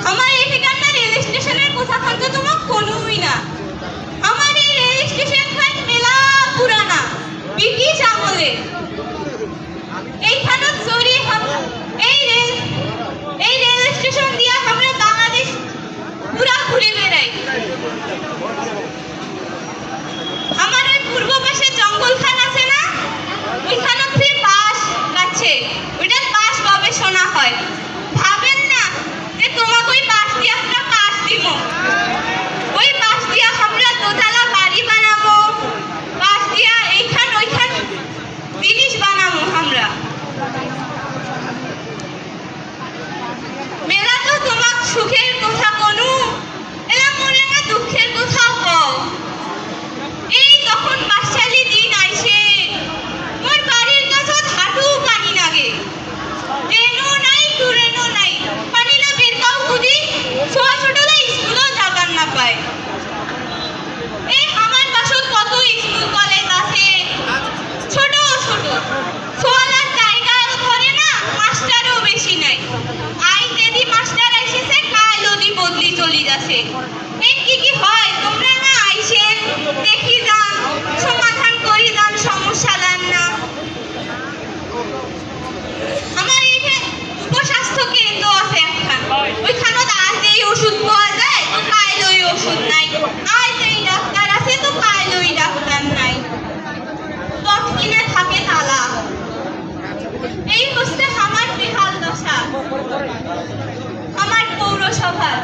আমার এই ঠিকানা রেল স্টেশনের কোথাখান তো তোমার কোনোই না। আমার এই রেল স্টেশন খান মেলা পুরানা, ব্রিটিশ আমলে। এইখানে চড়ি এই রেল স্টেশন দিয়া আমরা বাংলাদেশ পুরা ঘুরে বেড়াই। আমার ওই পূর্ব পাশে জঙ্গল খান আছে না, ওইখানে ফির বাস গাছে, ওইটা বাস গবেষণা হয়। ভাবেন না যে তোমাকে ওই বাস দিয়ে আমরা কাজ দিব, ওই বাস দিয়া আমরা দোতলা বাড়ি বানাবো, বাস দিয়া এইখান ওইখান জিনিস বানাবো আমরা। মেলা তো তোমাক সুখের কথা কোনু, এলা মনে না দুঃখের কথা কও। এই তখন বাচ্চালি দিন আইছে, মোর বাড়ির কাছত হাঁটু পানি লাগে, ট্রেনও নাই ট্রেনও নাই, পানিলা বেরকাও খুদি ছোয়া ছোটলা স্কুলও যাবার না পায়। এই আমার বাসত কত স্কুল কলেজ আছে, ছোট ছোট ছোয়ালার জায়গার ধরে না, মাস্টারও বেশি নাই। আই দেদি মাস্টার আইসেছে, কাল ওদি বদলি চলি যাচ্ছে। এই কি হয় তোমরা না আইসে দেখি যান, সমাধান করি যান, সমস্যা দেন না। আমার এইখানে উপস্বাস্থ্য কেন্দ্র আছে একখান, ওইখানত আজ এই ওষুধ পাওয়া যায়, কাল ওই ওষুধ নাই, আজ এই ডাক্তার আছে তো কাল ওই ডাক্তার নাই, কিনে থাকে তালা। এই হচ্ছে আমার বেহাল দশা আমার পৌরসভার।